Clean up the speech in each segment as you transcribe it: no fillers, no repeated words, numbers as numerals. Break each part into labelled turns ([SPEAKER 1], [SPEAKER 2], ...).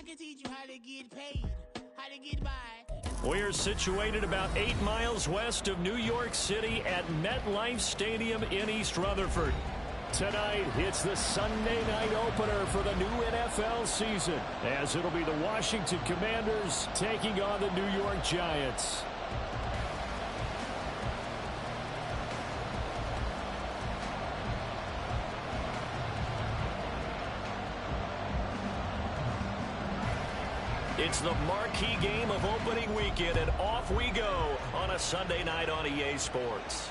[SPEAKER 1] can teach you how to get paid, how to get by.
[SPEAKER 2] We're situated about 8 miles west of New York City at MetLife Stadium in East Rutherford. Tonight, it's the Sunday night opener for the new NFL season, as it'll be the Washington Commanders taking on the New York Giants. It's the marquee game of opening weekend, and off we go on a Sunday night on EA Sports.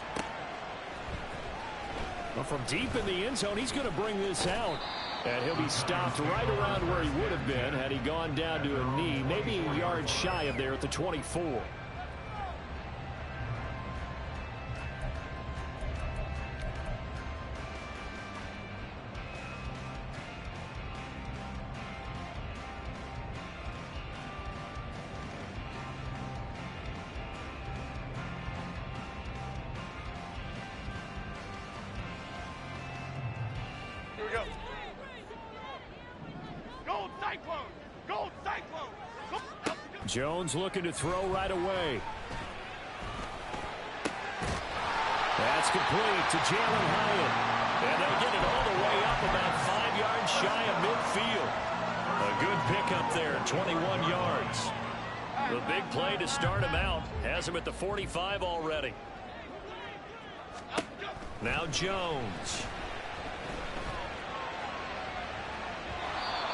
[SPEAKER 2] Well, from deep in the end zone, he's going to bring this out. And he'll be stopped right around where he would have been had he gone down to a knee, maybe a yard shy of there at the 24.
[SPEAKER 3] Here we go. Gold Cyclone! Gold Cyclone!
[SPEAKER 2] Jones looking to throw right away. That's complete to Jalen Hyatt. And they'll get it all the way up about 5 yards shy of midfield. A good pickup there, 21 yards. The big play to start him out. Has him at the 45 already. Now Jones.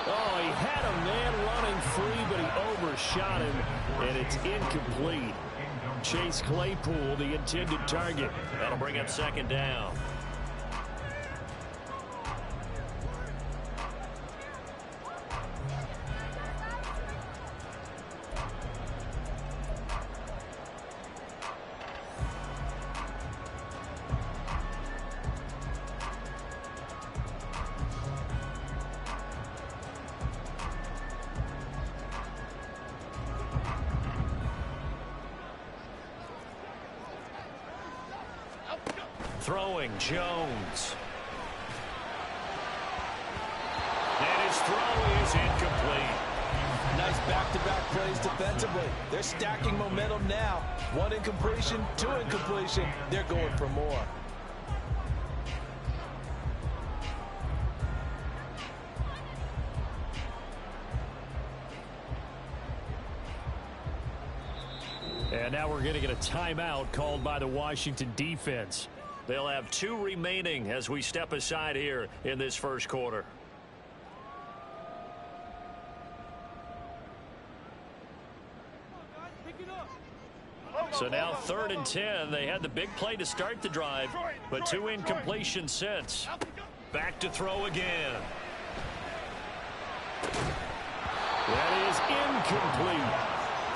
[SPEAKER 2] Oh, he had a man running free, but he overshot him, and it's incomplete. Chase Claypool, the intended target. That'll bring up second down. Throwing Jones. And his throw is incomplete.
[SPEAKER 4] Nice back-to-back plays defensively. They're stacking momentum now. 1 incompletion, 2 incompletion. They're going for more.
[SPEAKER 2] And now we're going to get a timeout called by the Washington defense. They'll have 2 remaining as we step aside here in this first quarter. So now 3rd and 10. They had the big play to start the drive, but 2 incompletions since. Back to throw again. That is incomplete.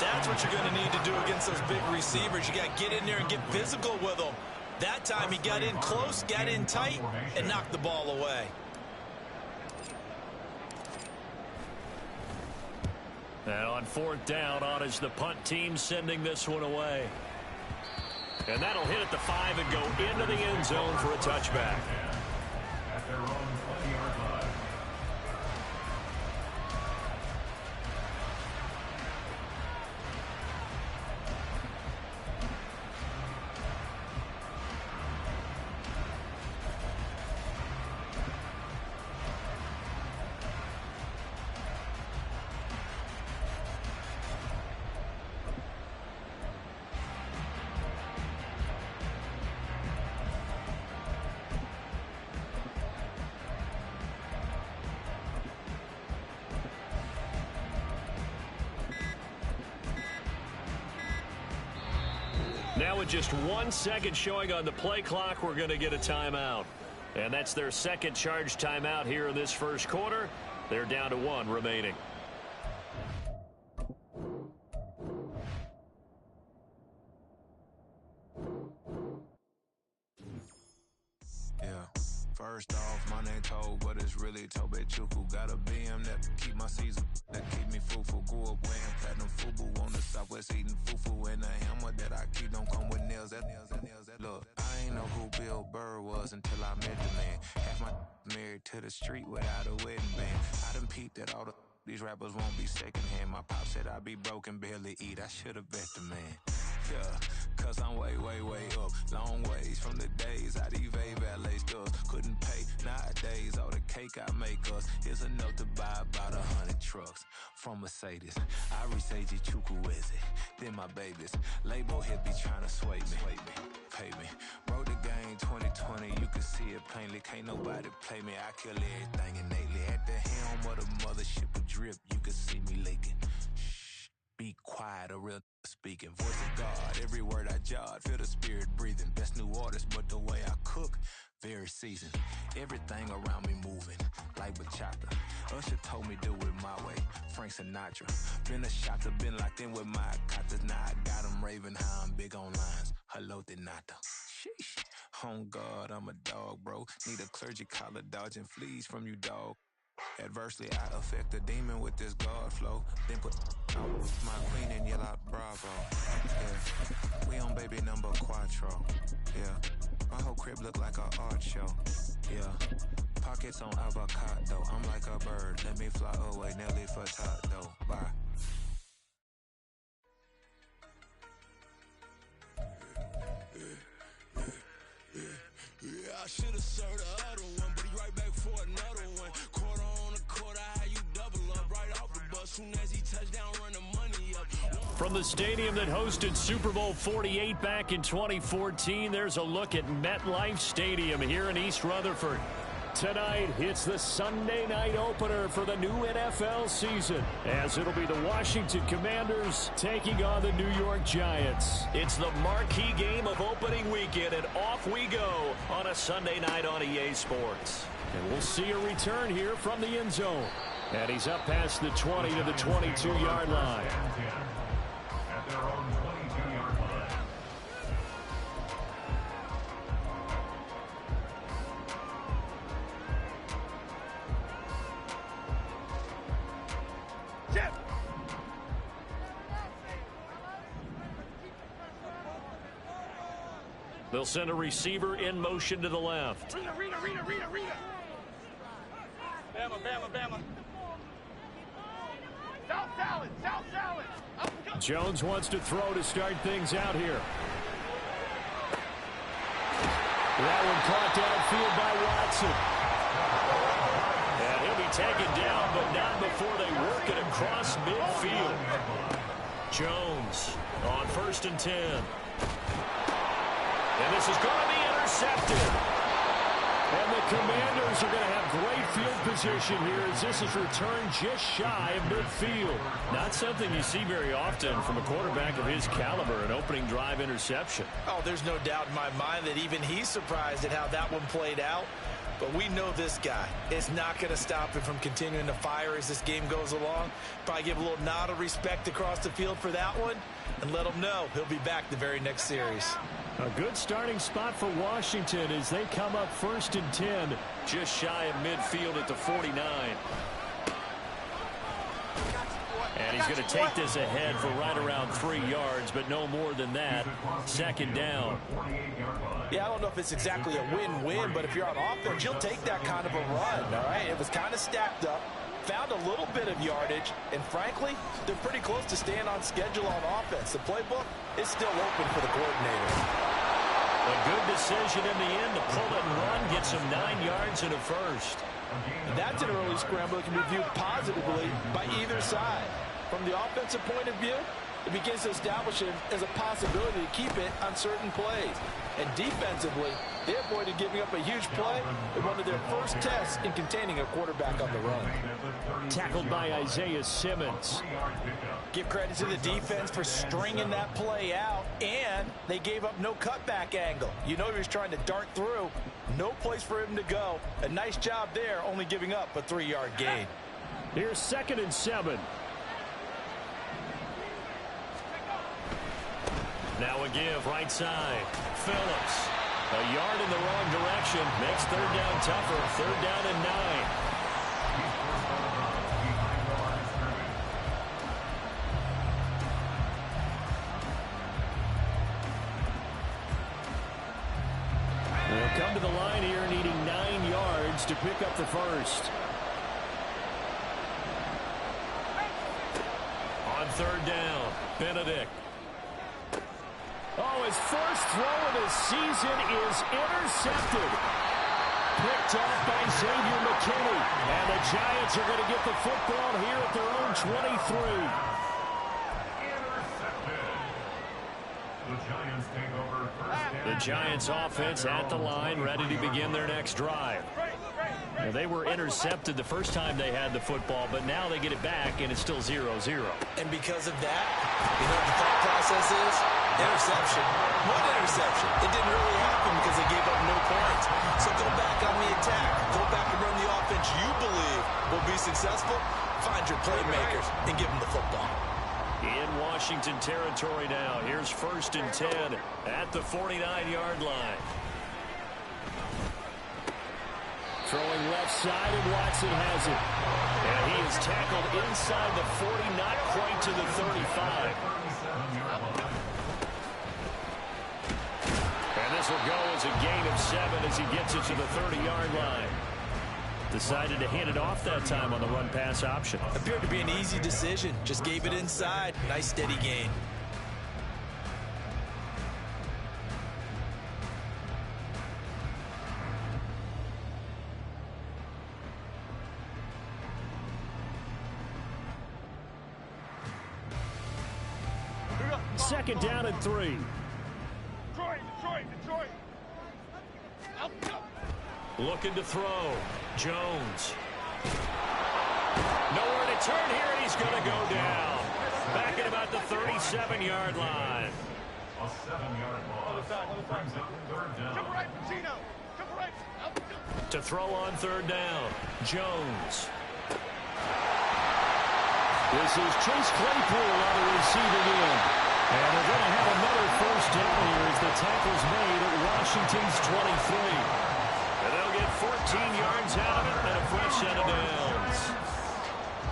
[SPEAKER 4] That's what you're going to need to do against those big receivers. You got to get in there and get physical with them. That time he got in close, got in tight, and knocked the ball away.
[SPEAKER 2] And on 4th down, on is the punt team sending this one away. And that'll hit at the 5 and go into the end zone for a touchback.
[SPEAKER 5] At their own 20-yard line.
[SPEAKER 2] Now with just 1 second showing on the play clock, we're going to get a timeout. And that's their second charge timeout here in this first quarter. They're down to 1 remaining.
[SPEAKER 6] First off, my name Toad, but it's really Tobe Chuku. Got a BM that keep my season, that keep me fruitful. Grew up wearing platinum FUBU on the Southwest eating fufu. And the hammer that I keep don't come with nails. That look, I ain't know who Bill Burr was until I met the man. Half my married to the street without a wedding band. I done peeped at all the These rappers won't be secondhand. My pop said I'd be broken, barely eat. I should've bet the man. Yeah, cause I'm way, way, way up. Long ways from the days I evade valet stores. Couldn't pay nowadays. All the cake I make us is enough to buy about 100 trucks. From Mercedes, I resage Chukwueze. Then my babies. Label here be trying to sway me. Pay me. Wrote the game 2020. You can see it plainly. Can't nobody play me. I kill everything innately. At the helm of the mothership of drip, you can see me leaking. Shh, be quiet, a real speaking. Voice of God, every word I jot. Feel the spirit breathing. Best new artist, but the way I cook, very seasoned. Everything around me moving, like bachata. Usher told me do it my way. Frank Sinatra. Been a shotter, been locked in with my katas. Now I got them raving how I'm big on lines. Hello, Denata. Sheesh. On God, I'm a dog, bro. Need a clergy collar, dodging fleas from you, dog. Adversely, I affect the demon with this God flow. Then put my queen in yellow Bravo. Yeah, we on baby number quattro. Yeah, my whole crib look like a art show. Yeah, pockets on avocado. I'm like a bird. Let me fly away, Nelly Furtado. Bye.
[SPEAKER 7] Yeah, I should've served the other one, but he right back for another one. Quarter on a quarter, how you double up right off the bus. Soon as he touched down, run the money up.
[SPEAKER 2] From the stadium that hosted Super Bowl 48 back in 2014, there's a look at MetLife Stadium here in East Rutherford. Tonight, it's the Sunday night opener for the new NFL season, as it'll be the Washington Commanders taking on the New York Giants. It's the marquee game of opening weekend, and off we go on a Sunday night on EA Sports. And we'll see a return here from the end zone. And he's up past the 20 to the 22-yard line.
[SPEAKER 5] At their own 22-yard line.
[SPEAKER 2] They'll send a receiver in motion to the left.
[SPEAKER 3] Rita. Bama. South salad.
[SPEAKER 2] Jones wants to throw to start things out here. That one caught downfield by Watson. And he'll be taken down, but not before they work it across midfield. Jones on 1st and 10. And this is going to be intercepted. And the Commanders are going to have great field position here as this is returned just shy of midfield. Not something you see very often from a quarterback of his caliber, an opening drive interception.
[SPEAKER 4] Oh, there's no doubt in my mind that even he's surprised at how that one played out. But we know this guy is not going to stop him from continuing to fire as this game goes along. Probably give a little nod of respect across the field for that one and let him know he'll be back the very next series.
[SPEAKER 2] A good starting spot for Washington as they come up 1st and 10, just shy of midfield at the 49. And he's going to take this ahead for right around 3 yards, but no more than that. 2nd down.
[SPEAKER 4] Yeah, I don't know if it's exactly a win-win, but if you're on offense, you'll take that kind of a run, all right? It was kind of stacked up, found a little bit of yardage, and frankly, they're pretty close to staying on schedule on offense. The playbook is still open for the coordinator.
[SPEAKER 2] A good decision in the end to pull it and run, get some 9 yards and a first.
[SPEAKER 4] That's an early scramble that can be viewed positively by either side. From the offensive point of view, it begins to establish it as a possibility to keep it on certain plays. And defensively, they avoided giving up a huge play in one of their first tests in containing a quarterback on the run.
[SPEAKER 2] Tackled by Isaiah Simmons.
[SPEAKER 4] Give credit to the defense for stringing that play out, and they gave up no cutback angle. You know he was trying to dart through. No place for him to go. A nice job there, only giving up a 3-yard gain.
[SPEAKER 2] Here's 2nd and 7. Now a give, right side. Phillips. A yard in the wrong direction. Makes 3rd down tougher. 3rd down and 9. They'll come to the line here needing 9 yards to pick up the first. third down. Benedict. Oh, his first throw of the season is intercepted. Picked off by Xavier McKinney. And the Giants are going to get the football here at their own 23.
[SPEAKER 5] The Giants take over first down.
[SPEAKER 2] The Giants offense at the line, ready to begin their next drive. Now, they were intercepted the first time they had the football, but now they get it back, and it's still 0-0.
[SPEAKER 4] And because of that, you know what the thought process is? Interception. What interception? It didn't really happen because they gave up no points. So go back on the attack. Go back and run the offense you believe will be successful. Find your playmakers and give them the football.
[SPEAKER 2] In Washington territory now. Here's 1st and 10 at the 49-yard line. Throwing left side, and Watson has it. And he is tackled inside the 40, not quite to the 35. And this will go as a gain of 7 as he gets it to the 30-yard line. Decided to hand it off that time on the run-pass option.
[SPEAKER 4] Appeared to be an easy decision. Just gave it inside. Nice steady gain.
[SPEAKER 2] Second down and 3.
[SPEAKER 3] Detroit.
[SPEAKER 2] Looking to throw. Jones. Nowhere to turn here, and he's going to go down. Back at about the 37-yard line.
[SPEAKER 5] A 7-yard loss. Brings up third down.
[SPEAKER 3] Jump right, Gino. Jump right.
[SPEAKER 2] To throw on third down. Jones. This is Chase Claypool on the receiving end. And they're going to have another first down here as the tackle's made at Washington's 23. And they'll get 14 yards out of it and a fresh set of downs.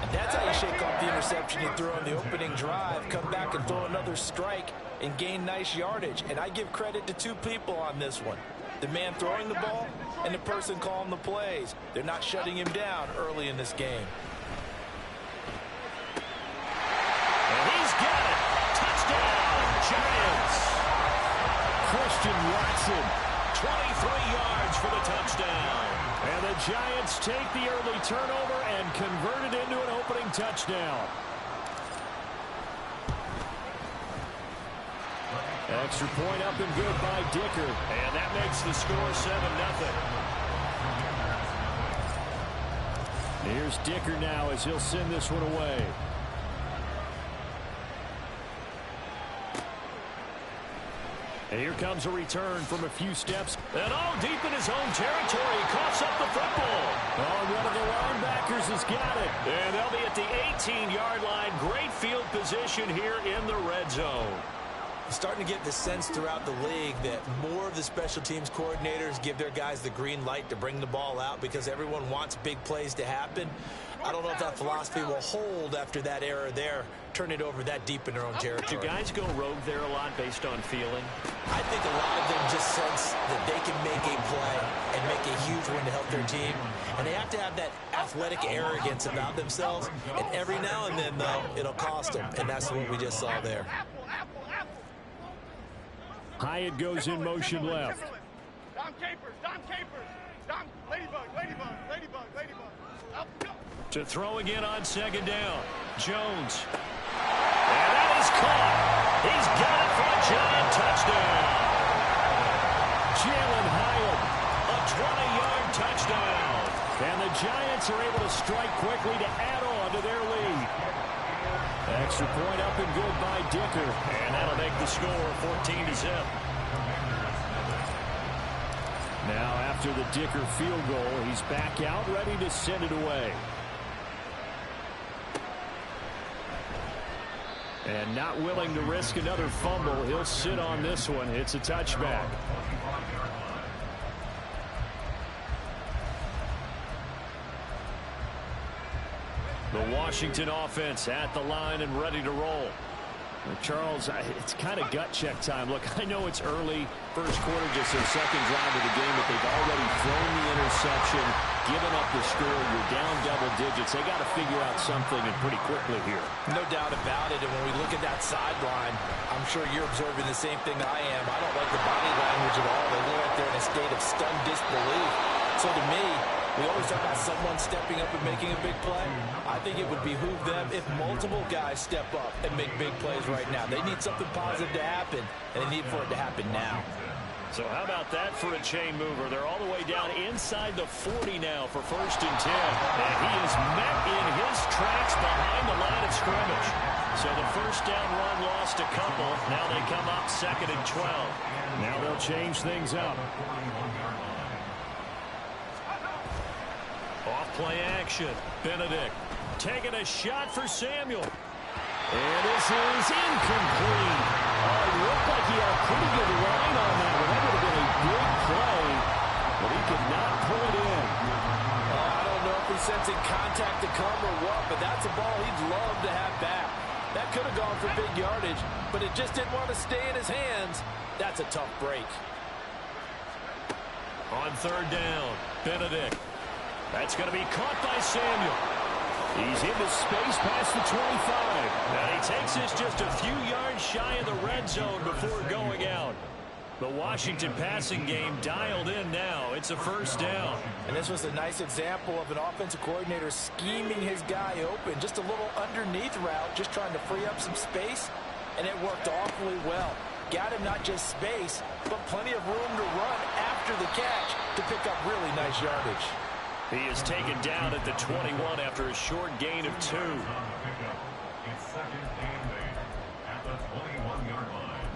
[SPEAKER 4] And that's how you shake off the interception you threw on the opening drive. Come back and throw another strike and gain nice yardage. And I give credit to two people on this one. The man throwing the ball and the person calling the plays. They're not shutting him down early in this game.
[SPEAKER 2] And he's got it. Touchdown, Giants. Christian Watson, 23 yards for the touchdown. And the Giants take the early turnover and convert it into an opening touchdown. Extra point up and good by Dicker. And that makes the score 7-0. Here's Dicker now as he'll send this one away. And here comes a return from a few steps. And all deep in his own territory. He coughs up the football. Oh, one of the linebackers has got it. And they'll be at the 18-yard line. Great field position here in the red zone.
[SPEAKER 4] Starting to get the sense throughout the league that more of the special teams coordinators give their guys the green light to bring the ball out because everyone wants big plays to happen. I don't know if that philosophy will hold after that error there. Turn it over that deep in their own territory.
[SPEAKER 2] Do guys go rogue there a lot based on feeling?
[SPEAKER 4] I think a lot of them just sense that they can make a play and make a huge one to help their team. And they have to have that athletic arrogance about themselves. And every now and then, though, it'll cost them. And that's what we just saw there.
[SPEAKER 2] Hyatt goes in motion left.
[SPEAKER 3] Dom Capers. Dom, ladybug. Up.
[SPEAKER 2] To throw again on second down. Jones. And that is caught. He's got it for a giant touchdown. Jalen Hyatt, a 20-yard touchdown. And the Giants are able to strike quickly to add on to their lead. Extra point up and good by Dicker. And that'll make the score 14-0. Now after the Dicker field goal, he's back out ready to send it away. And not willing to risk another fumble. He'll sit on this one. It's a touchback. The Washington offense at the line and ready to roll. Well, Charles, it's kind of gut check time. Look, I know it's early, first quarter, just their second drive of the game, but they've already thrown the interception. given up the score. You're down double digits. They got to figure out something and pretty quickly here.
[SPEAKER 4] No doubt about it. And when we look at that sideline, I'm sure you're observing the same thing I am. I don't like the body language at all. They look like they're in a state of stunned disbelief. So to me, we always talk about someone stepping up and making a big play. I think it would behoove them if multiple guys step up and make big plays right now. They need something positive to happen, and they need for it to happen now.
[SPEAKER 2] So how about that for a chain mover? They're all the way down inside the 40 now for 1st and 10. And he is met in his tracks behind the line of scrimmage. So the first down run lost a couple. Now they come up 2nd and 12. Now they'll change things up. Off-play action. Benedict taking a shot for Samuel. And this is incomplete. Oh, it looked like he had a pretty good line on that one. That would have been a big play, but he could not pull it in.
[SPEAKER 4] I don't know if he's sensing contact to come or what, but that's a ball he'd love to have back. That could have gone for big yardage, but it just didn't want to stay in his hands. That's a tough break.
[SPEAKER 2] On 3rd down, Benedict. That's going to be caught by Samuel. He's into space past the 25. And he takes this just a few yards shy of the red zone before going out. The Washington passing game dialed in now. It's a 1st down.
[SPEAKER 4] And this was a nice example of an offensive coordinator scheming his guy open. Just a little underneath route, just trying to free up some space. And it worked awfully well. Got him not just space, but plenty of room to run after the catch to pick up really nice yardage.
[SPEAKER 2] He is taken down at the 21 after a short gain of 2.
[SPEAKER 5] It's 2nd and 8 at the 21-yard line.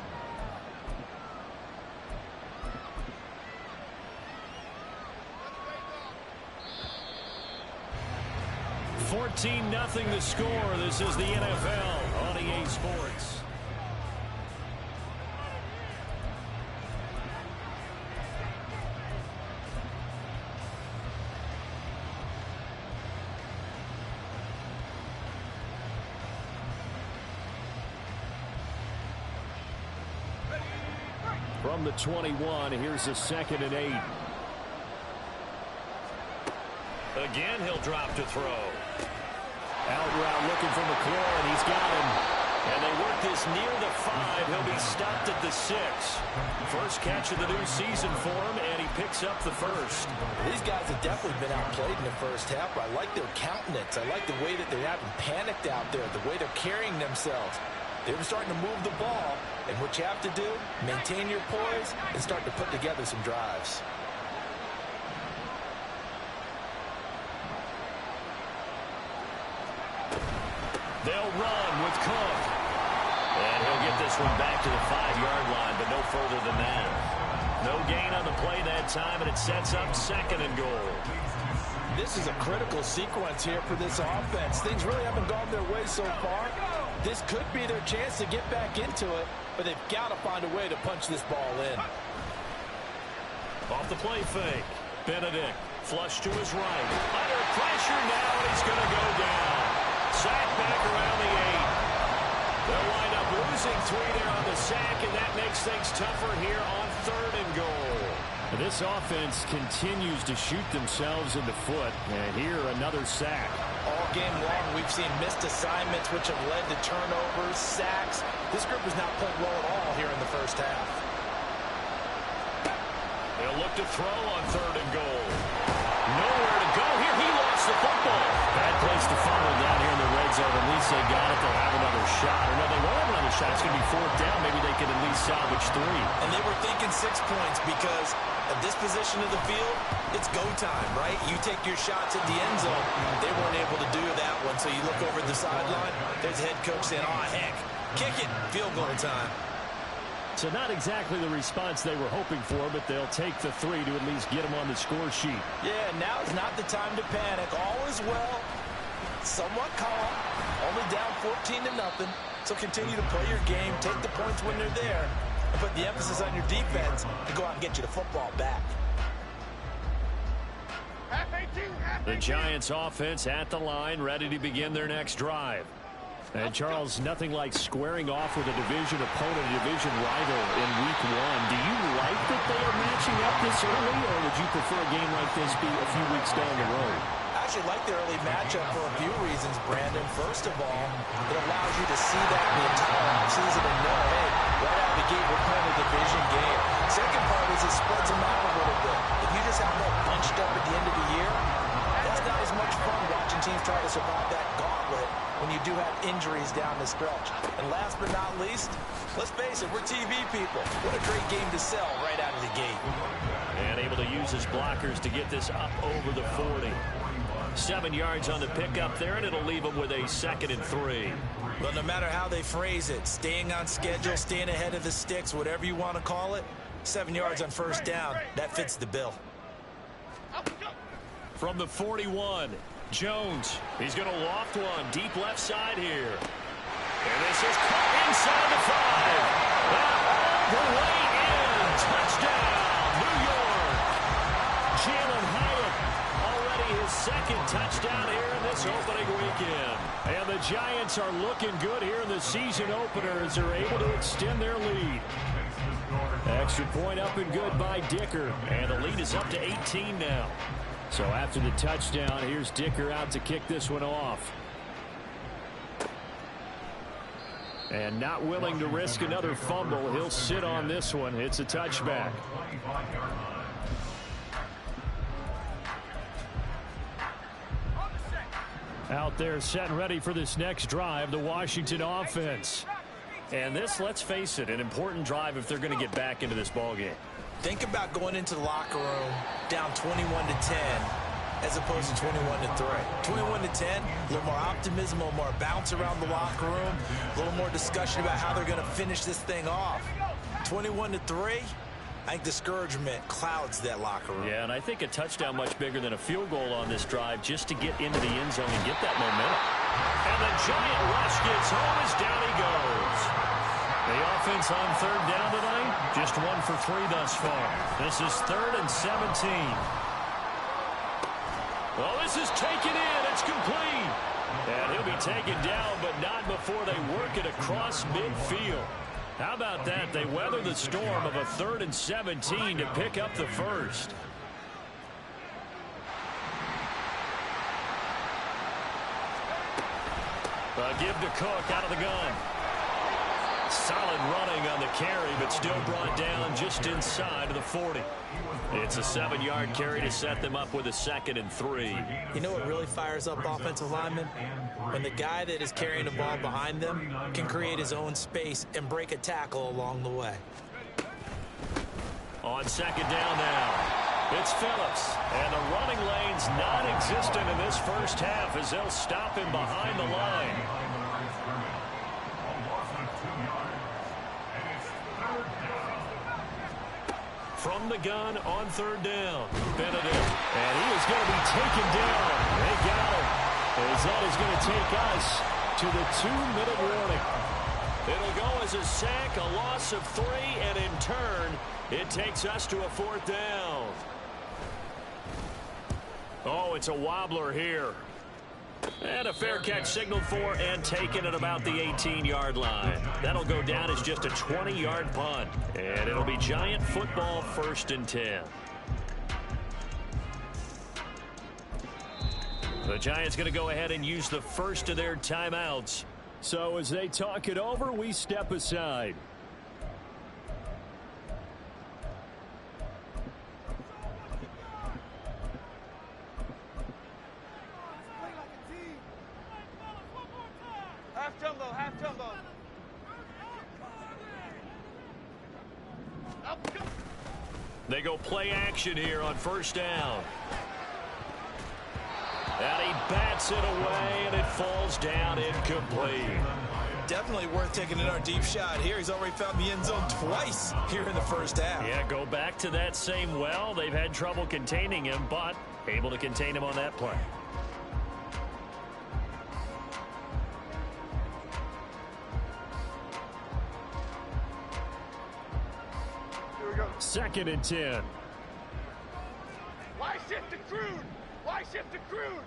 [SPEAKER 2] 14-0 the score. This is the NFL on EA Sports. From the 21, here's a 2nd and 8. Again, he'll drop to throw. Out route looking for McClure, and he's got him. And they work this near the 5. He'll be stopped at the 6. First catch of the new season for him, and he picks up the 1st.
[SPEAKER 4] These guys have definitely been outplayed in the first half. I like their countenance. I like the way that they haven't panicked out there, the way they're carrying themselves. They're starting to move the ball, and what you have to do, maintain your poise and start to put together some drives.
[SPEAKER 2] They'll run with Cook. And he'll get this one back to the 5-yard line, but no further than that. No gain on the play that time, and it sets up 2nd and goal.
[SPEAKER 4] This is a critical sequence here for this offense. Things really haven't gone their way so far. This could be their chance to get back into it, but they've got to find a way to punch this ball in.
[SPEAKER 2] Off the play fake. Benedict flush to his right. Under pressure now, and he's going to go down. Sack back around the 8. They'll wind up losing 3 there on the sack, and that makes things tougher here on 3rd and goal. This offense continues to shoot themselves in the foot, and here another sack.
[SPEAKER 4] All game long, we've seen missed assignments, which have led to turnovers, sacks. This group has not played well at all here in the first half.
[SPEAKER 2] They'll look to throw on 3rd and goal. Nowhere to go here. He lost the football. Bad place to fumble down here in the red zone. At least they got it. They'll have another shot. Or no, they won't have another shot. It's going to be 4th down. Maybe they can at least salvage 3.
[SPEAKER 4] And they were thinking 6 points because at this position of the field, it's go time, right? You take your shots at the end zone. They weren't able to do that one. So you look over at the sideline. There's the head coach saying, oh, heck, kick it. Field goal time.
[SPEAKER 2] So not exactly the response they were hoping for, but they'll take the 3 to at least get them on the score sheet.
[SPEAKER 4] Yeah, now is not the time to panic. All is well. Somewhat calm. Only down 14-0. So continue to play your game. Take the points when they're there. And put the emphasis on your defense to go out and get you the football back.
[SPEAKER 3] Half 18, half 18.
[SPEAKER 2] The Giants offense at the line, ready to begin their next drive. And Charles, nothing like squaring off with a division opponent, a division rival in week 1. Do you like that they are matching up this early, or would you prefer a game like this be a few weeks down the road?
[SPEAKER 4] I actually like the early matchup for a few reasons, Brandon. First of all, it allows you to see that the entire offseason and know, hey, right out of the gate, we're playing a division game. Second part is it spreads them out a little bit. If you just have that bunched up at the end of the year, that's not as much fun watching teams try to survive that gauntlet when you do have injuries down the stretch. And last but not least, let's face it, we're TV people. What a great game to sell right out of the gate.
[SPEAKER 2] And able to use his blockers to get this up over the 40. 7 yards on the pickup there, and it'll leave him with a 2nd and 3.
[SPEAKER 4] But no matter how they phrase it, staying on schedule, staying ahead of the sticks, whatever you want to call it, 7 yards on first down, that fits the bill.
[SPEAKER 2] From the 41, Jones. He's going to loft one deep left side here. And this is caught inside the 5. All the way in. Touchdown, New York. Jalen Hyatt, already his 2nd touchdown here in this opening weekend. And the Giants are looking good here in the season opener as they're able to extend their lead. Extra point up and good by Dicker. And the lead is up to 18 now. So after the touchdown, here's Dicker out to kick this one off. And not willing to risk another fumble. He'll sit on this one. It's a touchback. Out there set and ready for this next drive, the Washington offense. And this, let's face it, an important drive if they're going to get back into this ballgame.
[SPEAKER 4] Think about going into the locker room down 21-10 as opposed to 21-3. 21-10, a little more optimism, a little more bounce around the locker room, a little more discussion about how they're going to finish this thing off. 21-3, I think discouragement clouds that locker room.
[SPEAKER 2] Yeah, and I think a touchdown much bigger than a field goal on this drive just to get into the end zone and get that momentum. And the Giant rush gets home as down he goes. The offense on 3rd down tonight, just 1 for 3 thus far. This is 3rd and 17. Well, this is taken in. It's complete. And he'll be taken down, but not before they work it across midfield. How about that? They weather the storm of a 3rd and 17 to pick up the first. Give to Cook out of the gun. Solid running on the carry, but still brought down just inside of the 40. It's a 7-yard carry to set them up with a 2nd and 3.
[SPEAKER 4] You know what really fires up offensive linemen? When the guy that is carrying the ball behind them can create his own space and break a tackle along the way.
[SPEAKER 2] On 2nd down now. It's Phillips, and the running lane's non-existent in this first half as they'll stop him behind the line. From the gun on 3rd down, Benedict, and he is going to be taken down. They got him, as that is going to take us to the 2-minute warning. It'll go as a sack, a loss of 3, and in turn, it takes us to a 4th down. Oh, it's a wobbler here. And a fair catch signaled for and taken at about the 18-yard line. That'll go down as just a 20-yard punt. And it'll be Giant football 1st and 10. The Giants going to go ahead and use the first of their timeouts. So as they talk it over, we step aside.
[SPEAKER 3] Half jumbo.
[SPEAKER 2] They go play action here on 1st down. And he bats it away, and it falls down incomplete.
[SPEAKER 4] Definitely worth taking in our deep shot here. He's already found the end zone twice here in the first half.
[SPEAKER 2] Yeah, go back to that same well. They've had trouble containing him, but able to contain him on that play.
[SPEAKER 3] Here we go.
[SPEAKER 2] 2nd and 10.
[SPEAKER 3] Why shift to Crude? Why shift to Crude?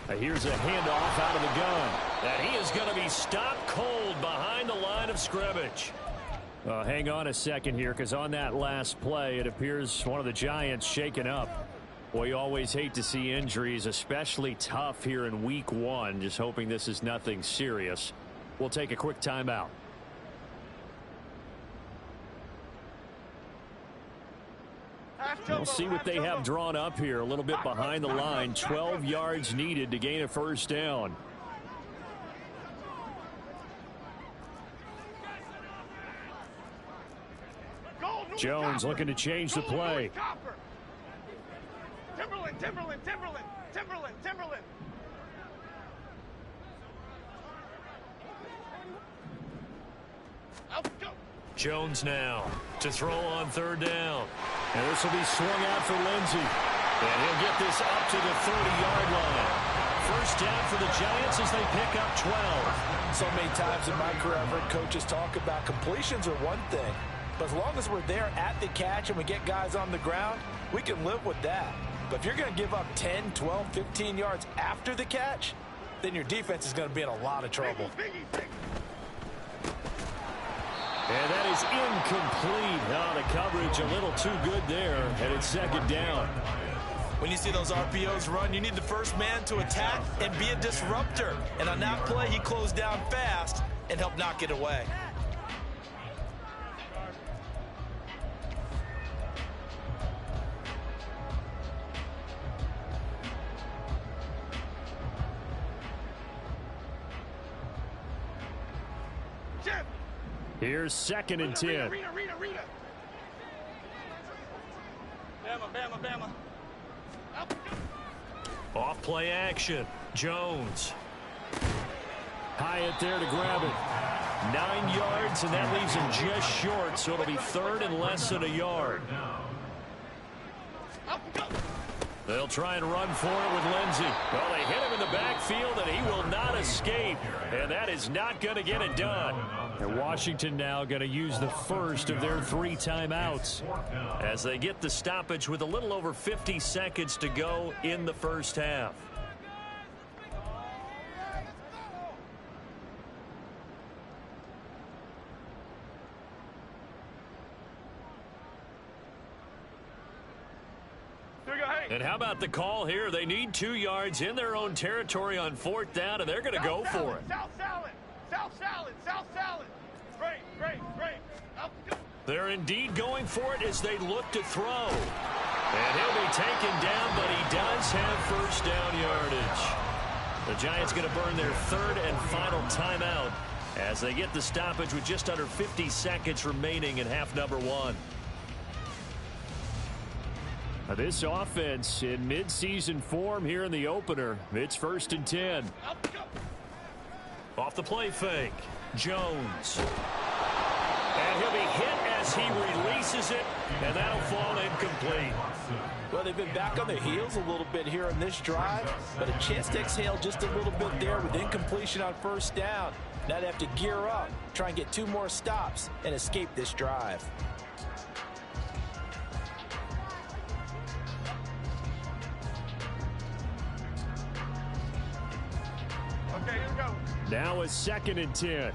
[SPEAKER 2] Here's a handoff out of the gun. And he is going to be stopped cold behind the line of scrimmage. Hang on a second here, because on that last play, it appears one of the Giants shaken up. Boy, you always hate to see injuries, especially tough here in week 1. Just hoping this is nothing serious. We'll take a quick timeout. We'll see what they have drawn up here. A little bit behind the line. 12 yards needed to gain a first down. Jones looking to change the play.
[SPEAKER 3] Timberland.
[SPEAKER 2] Jones now to throw on third down. And this will be swung out for Lindsey. And he'll get this up to the 30-yard line. First down for the Giants as they pick up 12.
[SPEAKER 4] So many times in my career I've heard coaches talk about completions are one thing. But as long as we're there at the catch and we get guys on the ground, we can live with that. But if you're going to give up 10, 12, 15 yards after the catch, then your defense is going to be in a lot of trouble.
[SPEAKER 2] And that is incomplete. Oh, the coverage a little too good there, and it's second down.
[SPEAKER 4] When you see those RPOs run, you need the first man to attack and be a disruptor. And on that play, he closed down fast and helped knock it away.
[SPEAKER 2] Here's second and 10.
[SPEAKER 3] Bama.
[SPEAKER 2] Off play action. Jones. Hyatt there to grab it. 9 yards, and that leaves him just short, so it'll be third and less than a yard. They'll try and run for it with Lindsey. Well, they hit him in the backfield, and he will not escape. And that is not going to get it done. And Washington now going to use the first of their 3 timeouts as they get the stoppage with a little over 50 seconds to go in the first half. And how about the call here? They need 2 yards in their own territory on fourth down, and they're going to go for it.
[SPEAKER 3] South salad. Great.
[SPEAKER 2] They're indeed going for it as they look to throw. And he'll be taken down, but he does have first down yardage. The Giants going to burn their third and final timeout as they get the stoppage with just under 50 seconds remaining in half number 1. This offense in midseason form here in the opener. It's first and 10. Off the play fake. Jones. And he'll be hit as he releases it, and that'll fall incomplete.
[SPEAKER 4] Well, they've been back on their heels a little bit here in this drive, but a chance to exhale just a little bit there with incompletion on first down. Now they have to gear up, try and get 2 more stops, and escape this drive.
[SPEAKER 3] Okay, here we go.
[SPEAKER 2] Now it's second and 10.